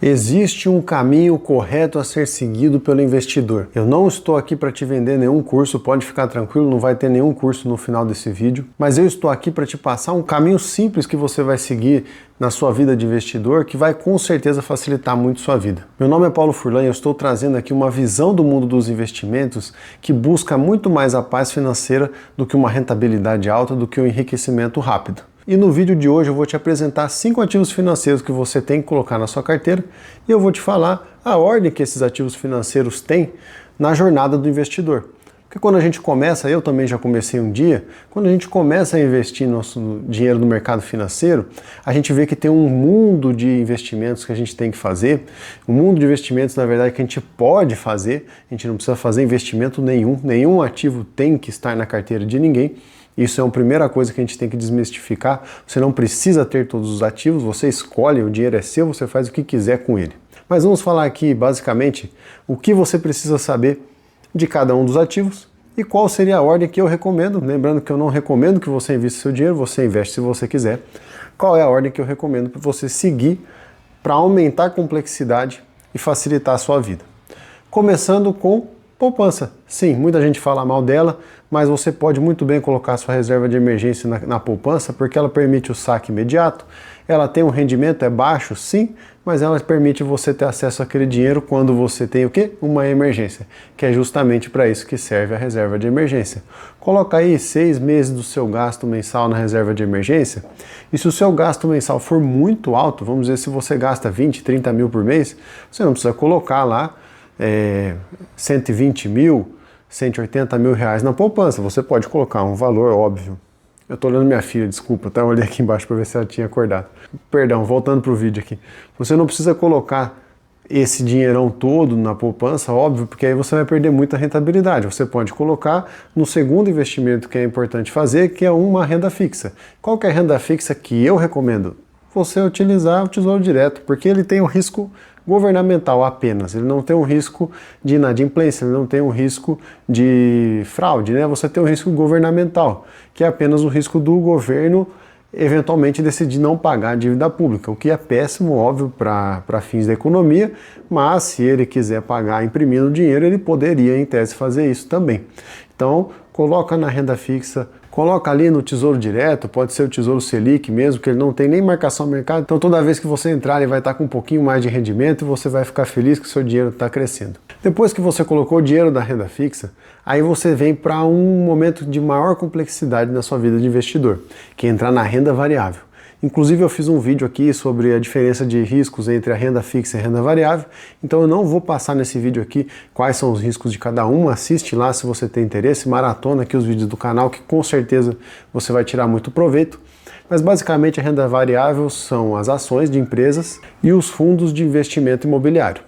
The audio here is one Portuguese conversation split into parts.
Existe um caminho correto a ser seguido pelo investidor. Eu não estou aqui para te vender nenhum curso, pode ficar tranquilo, não vai ter nenhum curso no final desse vídeo, mas eu estou aqui para te passar um caminho simples que você vai seguir na sua vida de investidor, que vai com certeza facilitar muito sua vida. Meu nome é Paulo Furlan e eu estou trazendo aqui uma visão do mundo dos investimentos que busca muito mais a paz financeira do que uma rentabilidade alta, do que um enriquecimento rápido. E no vídeo de hoje eu vou te apresentar 5 ativos financeiros que você tem que colocar na sua carteira e eu vou te falar a ordem que esses ativos financeiros têm na jornada do investidor. Porque quando a gente começa, eu também já comecei um dia, quando a gente começa a investir nosso dinheiro no mercado financeiro, a gente vê que tem um mundo de investimentos que a gente tem que fazer, um mundo de investimentos, na verdade, que a gente pode fazer, a gente não precisa fazer investimento nenhum ativo tem que estar na carteira de ninguém. Isso é a primeira coisa que a gente tem que desmistificar. Você não precisa ter todos os ativos, você escolhe, o dinheiro é seu, você faz o que quiser com ele. Mas vamos falar aqui, basicamente, o que você precisa saber de cada um dos ativos e qual seria a ordem que eu recomendo. Lembrando que eu não recomendo que você invista seu dinheiro, você investe se você quiser. Qual é a ordem que eu recomendo para você seguir para aumentar a complexidade e facilitar a sua vida? Começando com poupança. Sim, muita gente fala mal dela, mas você pode muito bem colocar sua reserva de emergência na poupança, porque ela permite o saque imediato, ela tem um rendimento, é baixo, sim, mas ela permite você ter acesso àquele dinheiro quando você tem o quê? Uma emergência, que é justamente para isso que serve a reserva de emergência. Coloca aí 6 meses do seu gasto mensal na reserva de emergência, e se o seu gasto mensal for muito alto, vamos dizer, se você gasta 20, 30 mil por mês, você não precisa colocar lá 120 mil, 180 mil reais na poupança. Você pode colocar um valor óbvio. Eu tô olhando minha filha, desculpa, tá? Eu olhei aqui embaixo para ver se ela tinha acordado. Perdão, voltando pro vídeo aqui. Você não precisa colocar esse dinheirão todo na poupança, óbvio, porque aí você vai perder muita rentabilidade. Você pode colocar no segundo investimento que é importante fazer, que é uma renda fixa. Qual que é a renda fixa que eu recomendo? Você utilizar o Tesouro Direto, porque ele tem um risco governamental apenas, ele não tem um risco de inadimplência, ele não tem um risco de fraude, né? Você tem um risco governamental, que é apenas o risco do governo eventualmente decidir não pagar a dívida pública, o que é péssimo, óbvio, para fins da economia, mas se ele quiser pagar imprimindo dinheiro, ele poderia, em tese, fazer isso também. Então, coloca na renda fixa, coloca ali no Tesouro Direto, pode ser o Tesouro Selic mesmo, que ele não tem nem marcação ao mercado, então toda vez que você entrar ele vai estar com um pouquinho mais de rendimento e você vai ficar feliz que o seu dinheiro está crescendo. Depois que você colocou o dinheiro da renda fixa, aí você vem para um momento de maior complexidade na sua vida de investidor, que é entrar na renda variável. Inclusive eu fiz um vídeo aqui sobre a diferença de riscos entre a renda fixa e a renda variável, então eu não vou passar nesse vídeo aqui quais são os riscos de cada uma, assiste lá se você tem interesse, maratona aqui os vídeos do canal que com certeza você vai tirar muito proveito. Mas basicamente a renda variável são as ações de empresas e os fundos de investimento imobiliário.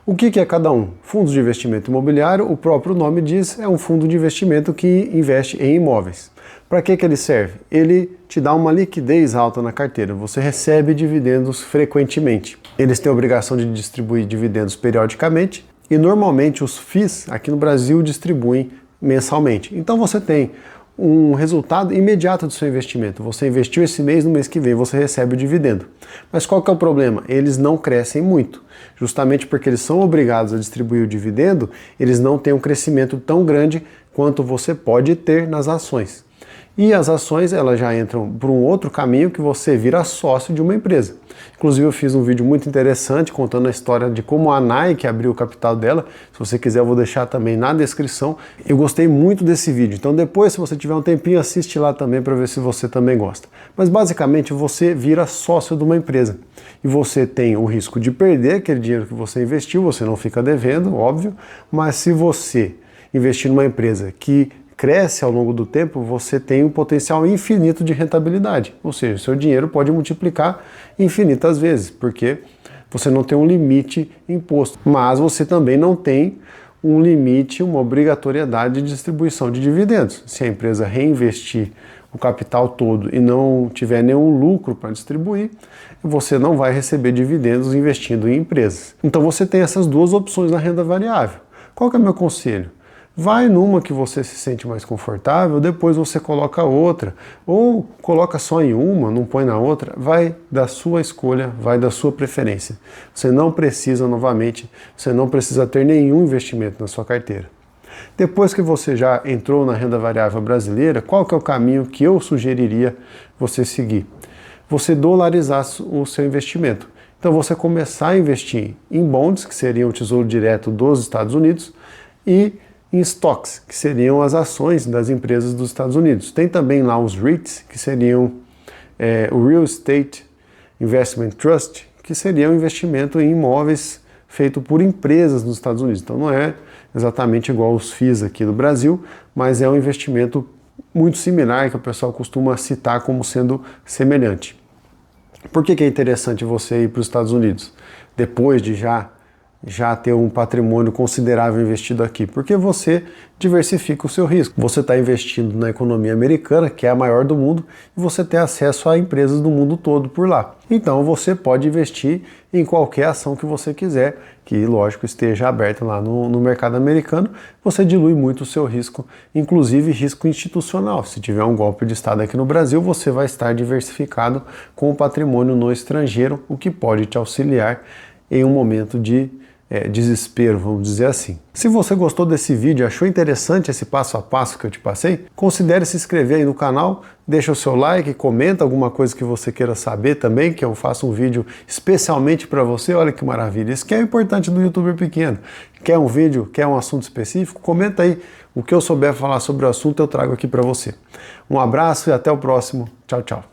O que é cada um? Fundos de investimento imobiliário, o próprio nome diz, é um fundo de investimento que investe em imóveis. Para que ele serve? Ele te dá uma liquidez alta na carteira, você recebe dividendos frequentemente. Eles têm a obrigação de distribuir dividendos periodicamente e normalmente os FIIs aqui no Brasil distribuem mensalmente. Então você tem um resultado imediato do seu investimento. Você investiu esse mês, no mês que vem você recebe o dividendo. Mas qual que é o problema? Eles não crescem muito. Justamente porque eles são obrigados a distribuir o dividendo, eles não têm um crescimento tão grande quanto você pode ter nas ações. E as ações elas já entram por um outro caminho que você vira sócio de uma empresa. Inclusive eu fiz um vídeo muito interessante contando a história de como a Nike abriu o capital dela. Se você quiser eu vou deixar também na descrição. Eu gostei muito desse vídeo, então depois se você tiver um tempinho assiste lá também para ver se você também gosta. Mas basicamente você vira sócio de uma empresa e você tem o risco de perder aquele dinheiro que você investiu, você não fica devendo, óbvio, mas se você investir numa empresa que cresce ao longo do tempo, você tem um potencial infinito de rentabilidade. Ou seja, seu dinheiro pode multiplicar infinitas vezes, porque você não tem um limite imposto. Mas você também não tem um limite, uma obrigatoriedade de distribuição de dividendos. Se a empresa reinvestir o capital todo e não tiver nenhum lucro para distribuir, você não vai receber dividendos investindo em empresas. Então você tem essas duas opções na renda variável. Qual que é o meu conselho? Vai numa que você se sente mais confortável, depois você coloca outra, ou coloca só em uma, não põe na outra, vai da sua escolha, vai da sua preferência. Você não precisa, novamente, você não precisa ter nenhum investimento na sua carteira. Depois que você já entrou na renda variável brasileira, qual que é o caminho que eu sugeriria você seguir? Você dolarizar o seu investimento. Então você começar a investir em bonds, que seriam o Tesouro Direto dos Estados Unidos, e em stocks, que seriam as ações das empresas dos Estados Unidos. Tem também lá os REITs, que seriam o Real Estate Investment Trust, que seria um investimento em imóveis feito por empresas nos Estados Unidos. Então não é exatamente igual os FIIs aqui do Brasil, mas é um investimento muito similar que o pessoal costuma citar como sendo semelhante. Por que é interessante você ir para os Estados Unidos depois de já ter um patrimônio considerável investido aqui? Porque você diversifica o seu risco. Você está investindo na economia americana, que é a maior do mundo, e você tem acesso a empresas do mundo todo por lá. Então você pode investir em qualquer ação que você quiser, que lógico esteja aberta lá no mercado americano. Você dilui muito o seu risco, inclusive risco institucional. Se tiver um golpe de Estado aqui no Brasil, você vai estar diversificado com o patrimônio no estrangeiro, o que pode te auxiliar em um momento de desespero, vamos dizer assim. Se você gostou desse vídeo, achou interessante esse passo a passo que eu te passei, considere se inscrever aí no canal, deixa o seu like, comenta alguma coisa que você queira saber também, que eu faço um vídeo especialmente para você. Olha que maravilha, isso que é importante do youtuber pequeno. Quer um vídeo, quer um assunto específico? Comenta aí, o que eu souber falar sobre o assunto eu trago aqui para você. Um abraço e até o próximo. Tchau, tchau.